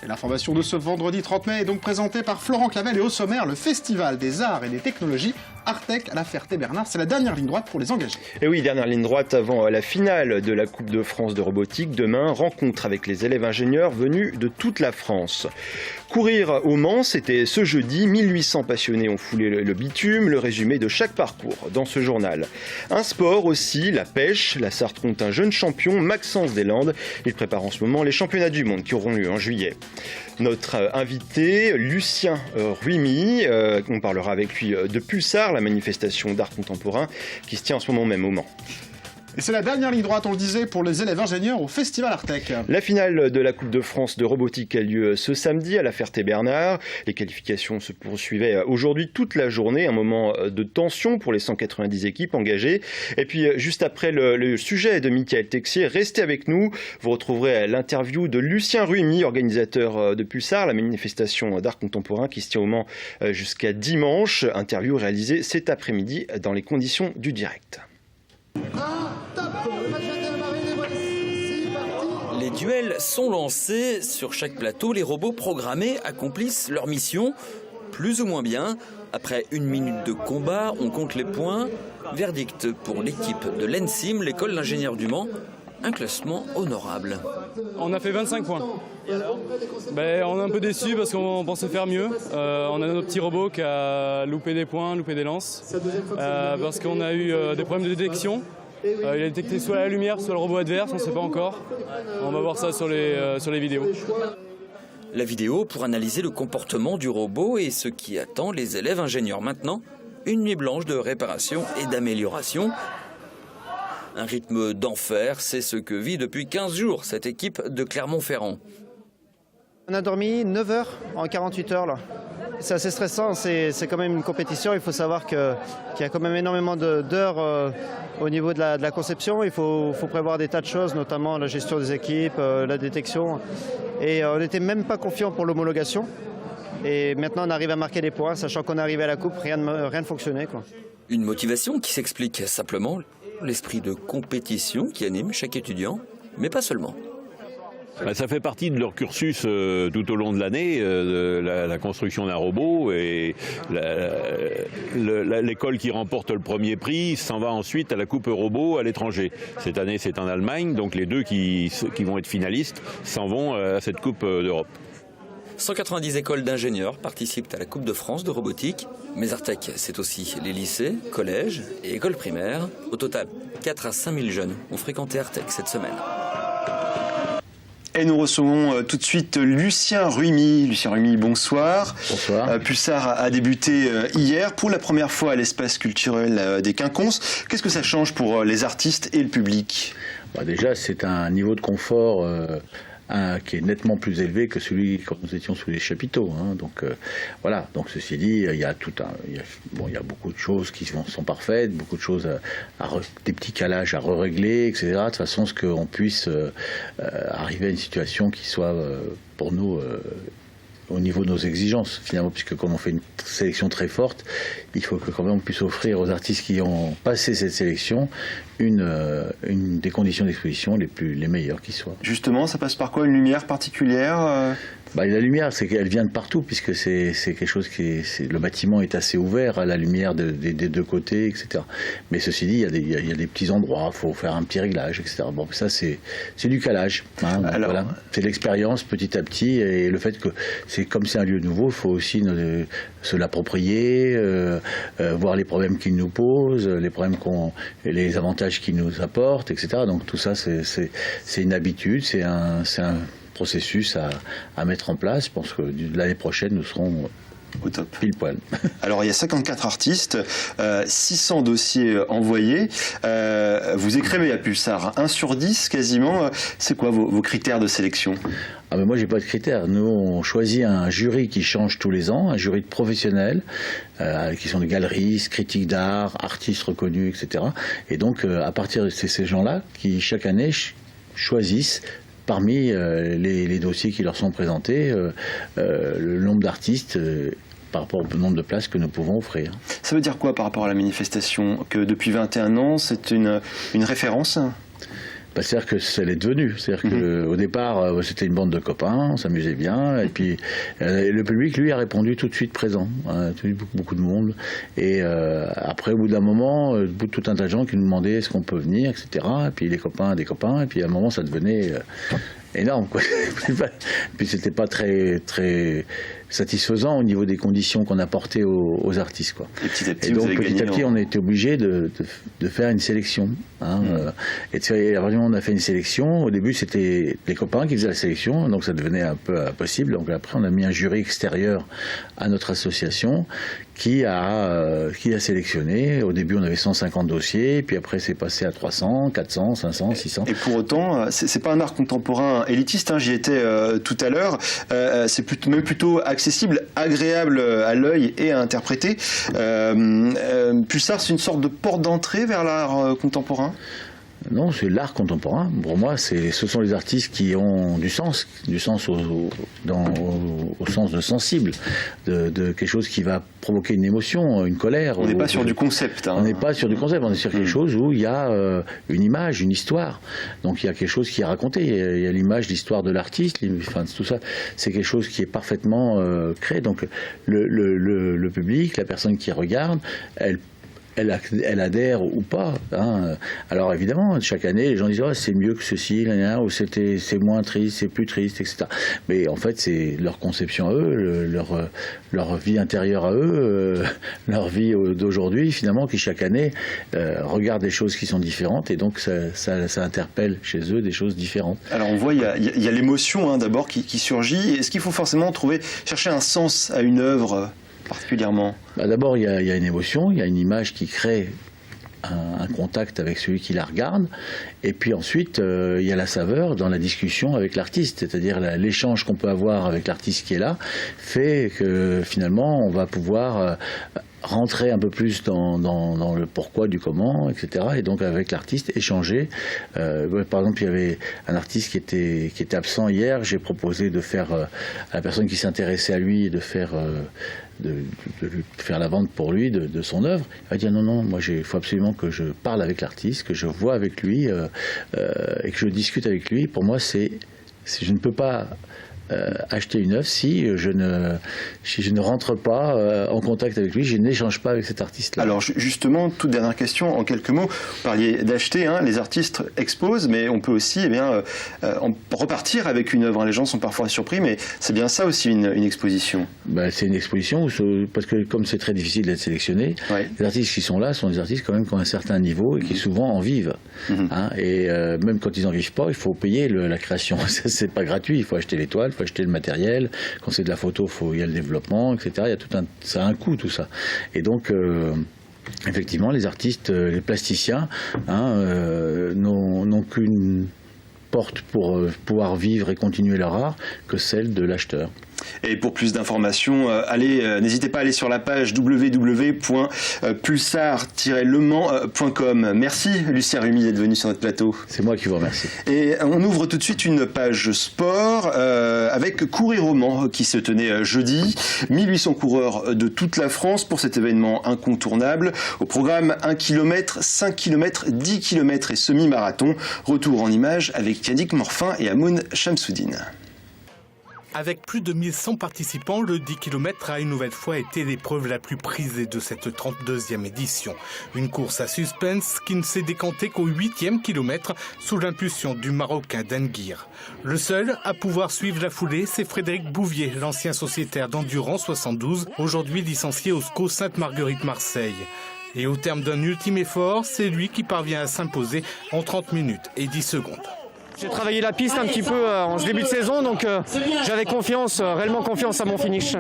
L'information de ce vendredi 30 mai est donc présentée par Florent Clavel et au sommaire, le Festival des Arts et des Technologies Artec à la Ferté-Bernard. C'est la dernière ligne droite pour les engagés. Et oui, dernière ligne droite avant la finale de la Coupe de France de robotique. Demain, rencontre avec les élèves ingénieurs venus de toute la France. Courir au Mans, c'était ce jeudi. 1800 passionnés ont foulé le bitume. Le résumé de chaque parcours dans ce journal. Un sport aussi, la pêche. La Sarthe compte un jeune champion, Maxence Deslandes. Il prépare en ce moment les championnats du monde qui auront lieu en juillet. Notre invité, Lucien Ruimi, on parlera avec lui de Pulsar, la manifestation d'art contemporain qui se tient en ce moment même au Mans. Et c'est la dernière ligne droite, on le disait, pour les élèves ingénieurs au Festival Artec. La finale de la Coupe de France de robotique a lieu ce samedi à la Ferté-Bernard. Les qualifications se poursuivaient aujourd'hui toute la journée, un moment de tension pour les 190 équipes engagées. Et puis juste après le sujet de Michael Texier, restez avec nous. Vous retrouverez l'interview de Lucien Ruimi, organisateur de Pulsar, la manifestation d'art contemporain qui se tient au Mans jusqu'à dimanche. Interview réalisée cet après-midi dans les conditions du direct. Les duels sont lancés. Sur chaque plateau, les robots programmés accomplissent leur mission, plus ou moins bien. Après 1 minute de combat, on compte les points. Verdict pour l'équipe de l'ENSIM, l'école d'ingénieurs du Mans. Un classement honorable. On a fait 25 points. On est un peu déçus parce qu'on pensait faire mieux. On a notre petit robot qui a loupé des points, loupé des lances. Parce qu'on a eu des problèmes de détection. Il a détecté soit la lumière, soit le robot adverse, on ne sait pas encore. On va voir ça sur les vidéos. La vidéo pour analyser le comportement du robot et ce qui attend les élèves ingénieurs maintenant. Une nuit blanche de réparation et d'amélioration. Un rythme d'enfer, c'est ce que vit depuis 15 jours cette équipe de Clermont-Ferrand. On a dormi 9 heures en 48 heures là. C'est assez stressant, c'est quand même une compétition. Il faut savoir qu'il y a quand même énormément d'heures au niveau de la conception. Il faut prévoir des tas de choses, notamment la gestion des équipes, la détection. Et on n'était même pas confiant pour l'homologation. Et maintenant on arrive à marquer des points, sachant qu'on est arrivé à la coupe, rien ne fonctionnait, quoi. Une motivation qui s'explique simplement, l'esprit de compétition qui anime chaque étudiant, mais pas seulement. Ça fait partie de leur cursus tout au long de l'année, la construction d'un robot, et l'école qui remporte le premier prix s'en va ensuite à la Coupe Robot à l'étranger. Cette année c'est en Allemagne, donc les deux qui vont être finalistes s'en vont à cette Coupe d'Europe. 190 écoles d'ingénieurs participent à la Coupe de France de robotique. Mais Artec, c'est aussi les lycées, collèges et écoles primaires. Au total, 4 à 5 000 jeunes ont fréquenté Artec cette semaine. Et nous recevons tout de suite Lucien Ruimi. Lucien Ruimi, bonsoir. Bonsoir. Pulsar a débuté hier pour la première fois à l'espace culturel des Quinconces. Qu'est-ce que ça change pour les artistes et le public ? Déjà, c'est un niveau de confort qui est nettement plus élevé que celui quand nous étions sous les chapiteaux. Donc voilà. Donc ceci dit, il y a beaucoup de choses qui sont parfaites, beaucoup de choses, des petits calages à régler, etc. De façon à ce qu'on puisse arriver à une situation qui soit pour nous au niveau de nos exigences, finalement, puisque comme on fait une sélection très forte, il faut que quand même on puisse offrir aux artistes qui ont passé cette sélection des conditions d'exposition les meilleures qui soient. Justement, ça passe par quoi? Une lumière particulière La lumière, c'est qu'elle vient de partout, puisque c'est quelque chose le bâtiment est assez ouvert à la lumière des deux côtés, etc. Mais ceci dit, il y a des petits endroits, il faut faire un petit réglage, etc. Bon, ça c'est du calage. Alors, voilà. C'est de l'expérience petit à petit, et le fait que comme c'est un lieu nouveau, il faut aussi se l'approprier, voir les problèmes qu'il nous pose, les avantages qu'il nous apporte, etc. Donc tout ça, c'est une habitude, c'est un processus à mettre en place. Je pense que l'année prochaine, nous serons au top. Pile poil. Alors, il y a 54 artistes, 600 dossiers envoyés. Vous écrivez à Pulsar 1 sur 10 quasiment. C'est quoi vos critères de sélection? Moi, j'ai pas de critères. Nous, on choisit un jury qui change tous les ans, un jury de professionnels, qui sont des galeristes, critiques d'art, artistes reconnus, etc. Et donc, à partir de ces gens-là, qui chaque année choisissent parmi les dossiers qui leur sont présentés, le nombre d'artistes par rapport au nombre de places que nous pouvons offrir. Ça veut dire quoi par rapport à la manifestation? Que depuis 21 ans, c'est une référence? C'est-à-dire que ça l'est devenu. C'est-à-dire qu'au départ, c'était une bande de copains, on s'amusait bien, et puis le public, lui, a répondu tout de suite présent. Beaucoup de monde. Et après, au bout d'un moment, tout un tas de gens qui nous demandaient est-ce qu'on peut venir, etc. Et puis les copains, des copains, et puis à un moment, ça devenait énorme, quoi. Puis c'était pas très satisfaisant au niveau des conditions qu'on apportait aux artistes, quoi. Et petit à petit, petit à petit, on a été obligé de faire une sélection. Et à partir du moment où on a fait une sélection, au début c'était les copains qui faisaient la sélection, donc ça devenait un peu impossible. Donc après, on a mis un jury extérieur à notre association qui a sélectionné. Au début, on avait 150 dossiers, puis après, c'est passé à 300, 400, 500, 600. Et pour autant, c'est pas un art contemporain élitiste, j'y étais tout à l'heure. C'est plutôt accessible, agréable à l'œil et à interpréter. Pulsar, c'est une sorte de porte d'entrée vers l'art contemporain ? Non, c'est l'art contemporain. Pour moi, ce sont les artistes qui ont du sens au sens de sensible, de quelque chose qui va provoquer une émotion, une colère. On n'est pas sur du concept. On n'est pas sur du concept, on est sur quelque chose où il y a une image, une histoire. Donc il y a quelque chose qui est raconté. Il y a l'image, l'histoire de l'artiste, enfin, tout ça. C'est quelque chose qui est parfaitement créé. Donc le public, la personne qui regarde, elle adhère ou pas. Alors évidemment, chaque année, les gens disent c'est mieux que ceci, ou c'est moins triste, c'est plus triste, etc. Mais en fait, c'est leur conception à eux, leur vie intérieure à eux, leur vie d'aujourd'hui, finalement, qui chaque année regarde des choses qui sont différentes, et donc ça interpelle chez eux des choses différentes. Alors on voit, il y a l'émotion d'abord qui surgit. Est-ce qu'il faut forcément chercher un sens à une œuvre particulièrement? D'abord, il y a une émotion, il y a une image qui crée un contact avec celui qui la regarde, et puis ensuite il y a la saveur dans la discussion avec l'artiste, c'est-à-dire l'échange qu'on peut avoir avec l'artiste qui est là fait que finalement on va pouvoir rentrer un peu plus dans le pourquoi du comment, etc. Et donc avec l'artiste échanger. Par exemple, il y avait un artiste qui était absent hier. J'ai proposé de faire à la personne qui s'intéressait à lui de faire la vente pour lui de son œuvre. Il va dire non, moi il faut absolument que je parle avec l'artiste, que je vois avec lui et que je discute avec lui. Pour moi, je ne peux pas acheter une œuvre si je ne rentre pas en contact avec lui, je n'échange pas avec cet artiste-là. Alors justement, toute dernière question, en quelques mots, vous parliez d'acheter, les artistes exposent, mais on peut aussi repartir avec une œuvre. Les gens sont parfois surpris, mais c'est bien ça aussi une exposition. C'est une exposition, parce que comme c'est très difficile d'être sélectionné, les artistes qui sont là sont des artistes quand même qui ont un certain niveau et qui souvent en vivent. Et même quand ils n'en vivent pas, il faut payer la création. C'est pas gratuit, il faut acheter les toiles, il faut acheter le matériel. Quand c'est de la photo, il y a le développement, etc. Il y a ça a un coût, tout ça. Et donc, effectivement, les artistes, les plasticiens, n'ont qu'une porte pour pouvoir vivre et continuer leur art que celle de l'acheteur. Et pour plus d'informations, n'hésitez pas à aller sur la page www.pulsar-lemans.com. Merci Lucien Rumi d'être venu sur notre plateau. C'est moi qui vous remercie. Et on ouvre tout de suite une page sport avec Courir au Mans qui se tenait jeudi. 1800 coureurs de toute la France pour cet événement incontournable. Au programme 1 km, 5 km, 10 km et semi-marathon. Retour en images avec Yannick Morfin et Amoun Chamsoudine. Avec plus de 1100 participants, le 10 km a une nouvelle fois été l'épreuve la plus prisée de cette 32e édition. Une course à suspense qui ne s'est décantée qu'au 8e kilomètre sous l'impulsion du Marocain Denguir. Le seul à pouvoir suivre la foulée, c'est Frédéric Bouvier, l'ancien sociétaire d'Endurance 72, aujourd'hui licencié au SCO Sainte-Marguerite Marseille. Et au terme d'un ultime effort, c'est lui qui parvient à s'imposer en 30 minutes et 10 secondes. J'ai travaillé la piste un petit peu en ce début de saison, donc j'avais réellement confiance à mon finish.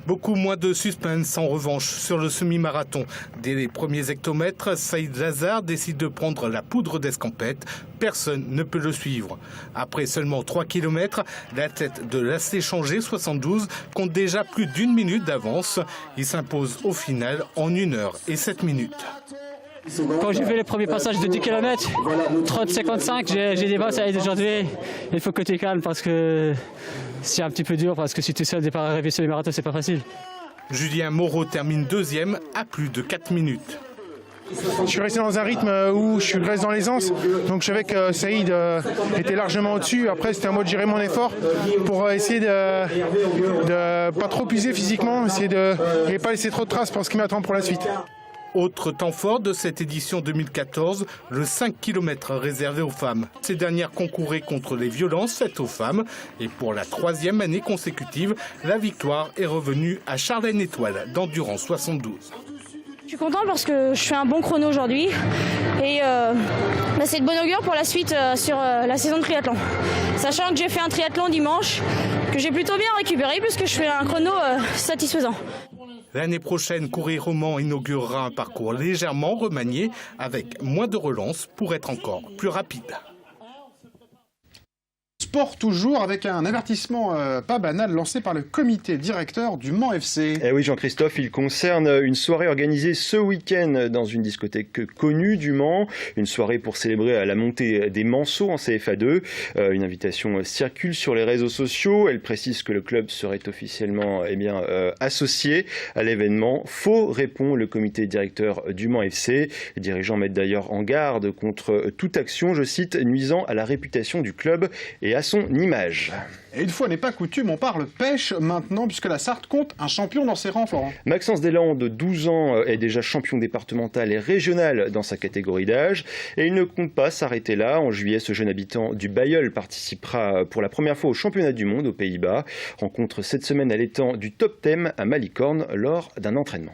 Beaucoup moins de suspense en revanche sur le semi-marathon. Dès les premiers hectomètres, Saïd Lazare décide de prendre la poudre d'escampette. Personne ne peut le suivre. Après seulement 3 km, la tête de l'Acé-Changé 72 compte déjà plus d'1 minute d'avance. Il s'impose au final en 1 heure et 7 minutes. Quand j'ai fait les premiers passages de 10 km, 30-55, j'ai dit ça y est aujourd'hui, il faut que tu calmes parce que c'est un petit peu dur, parce que si tu es seul au départ arrivé sur les marathons, c'est pas facile. Julien Moreau termine 2e à plus de 4 minutes. Je suis resté dans un rythme où je reste dans l'aisance, donc je savais que Saïd était largement au-dessus. Après, c'était à moi de gérer mon effort pour essayer de pas trop puiser physiquement, essayer de ne pas laisser trop de traces pour ce qui m'attend pour la suite. Autre temps fort de cette édition 2014, le 5 km réservé aux femmes. Ces dernières concouraient contre les violences faites aux femmes et pour la 3e année consécutive, la victoire est revenue à Charlène Étoile d'Endurance 72. Je suis content parce que je fais un bon chrono aujourd'hui et c'est de bon augure pour la suite sur la saison de triathlon. Sachant que j'ai fait un triathlon dimanche, que j'ai plutôt bien récupéré puisque je fais un chrono satisfaisant. L'année prochaine, Courir au Mans inaugurera un parcours légèrement remanié avec moins de relance pour être encore plus rapide. Sport toujours avec un avertissement pas banal lancé par le comité directeur du Mans FC. Eh oui Jean-Christophe, il concerne une soirée organisée ce week-end dans une discothèque connue du Mans. Une soirée pour célébrer la montée des Manceaux en CFA2. Une invitation circule sur les réseaux sociaux. Elle précise que le club serait officiellement associé à l'événement. Faux, répond le comité directeur du Mans FC. Les dirigeants mettent d'ailleurs en garde contre toute action, je cite, nuisant à la réputation du club et à son image. Et une fois n'est pas coutume, on parle pêche maintenant, puisque la Sarthe compte un champion dans ses rangs, Florent. Maxence Deslandes, 12 ans, est déjà champion départemental et régional dans sa catégorie d'âge. Et il ne compte pas s'arrêter là. En juillet, ce jeune habitant du Bailleul participera pour la première fois au championnat du monde aux Pays-Bas. Rencontre cette semaine à l'étang du Top Thème à Malicorne lors d'un entraînement.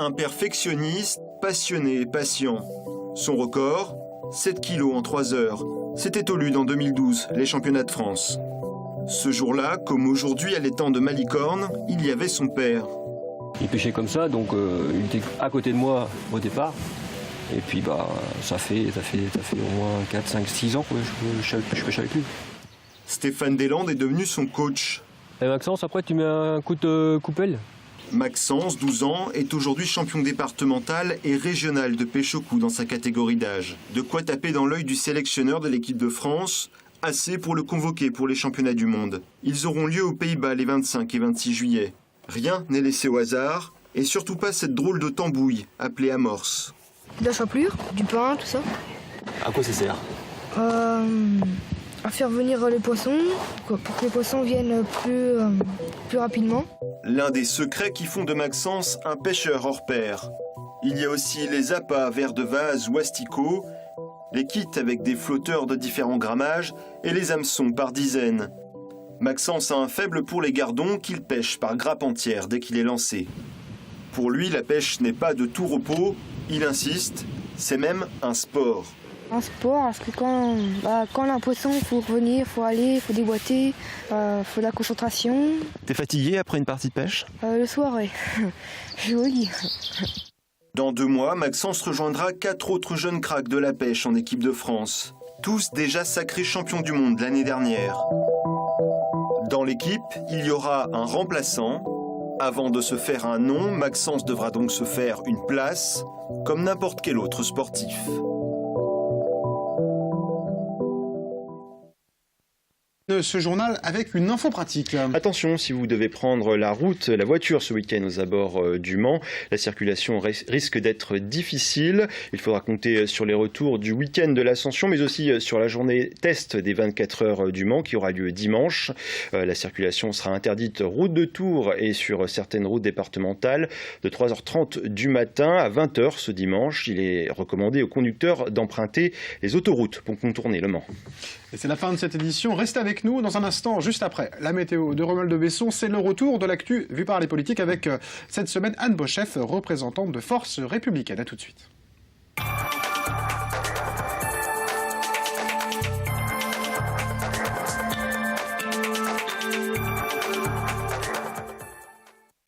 Un perfectionniste, passionné et patient. Son record, 7 kilos en 3 heures. C'était au Lude en 2012, les championnats de France. Ce jour-là, comme aujourd'hui à l'étang de Malicorne, il y avait son père. Il pêchait comme ça, donc il était à côté de moi au départ. Et puis ça fait au moins 4, 5, 6 ans que je pêche avec lui. Stéphane Deslandes est devenu son coach. Et Maxence, après tu mets un coup de coupelle. Maxence, 12 ans, est aujourd'hui champion départemental et régional de pêche au coup dans sa catégorie d'âge. De quoi taper dans l'œil du sélectionneur de l'équipe de France, assez pour le convoquer pour les championnats du monde. Ils auront lieu aux Pays-Bas les 25 et 26 juillet. Rien n'est laissé au hasard, et surtout pas cette drôle de tambouille appelée amorce. De la chapelure, du pain, tout ça. À quoi ça sert? À faire venir les poissons, pour que les poissons viennent plus rapidement. L'un des secrets qui font de Maxence un pêcheur hors pair. Il y a aussi les appâts, verres de vase ou asticots, les kits avec des flotteurs de différents grammages et les hameçons par dizaines. Maxence a un faible pour les gardons qu'il pêche par grappe entière dès qu'il est lancé. Pour lui, la pêche n'est pas de tout repos, il insiste, c'est même un sport. Un sport, parce que quand on a un poisson, il faut revenir, il faut aller, il faut déboîter, il faut de la concentration. T'es fatigué après une partie de pêche? Le soir, oui. Joli. Dans 2 mois, Maxence rejoindra 4 autres jeunes cracks de la pêche en équipe de France. Tous déjà sacrés champions du monde l'année dernière. Dans l'équipe, il y aura un remplaçant. Avant de se faire un nom, Maxence devra donc se faire une place, comme n'importe quel autre sportif. Ce journal avec une info pratique. Attention, si vous devez prendre la voiture ce week-end aux abords du Mans, la circulation risque d'être difficile. Il faudra compter sur les retours du week-end de l'Ascension, mais aussi sur la journée test des 24 heures du Mans qui aura lieu dimanche. La circulation sera interdite route de Tours et sur certaines routes départementales de 3h30 du matin à 20h ce dimanche. Il est recommandé aux conducteurs d'emprunter les autoroutes pour contourner le Mans. Et c'est la fin de cette édition. Restez avec nous dans un instant, juste après la météo de Romuald de Besson. C'est le retour de l'actu vue par les politiques avec cette semaine Anne Bochef, représentante de Force républicaine. À tout de suite.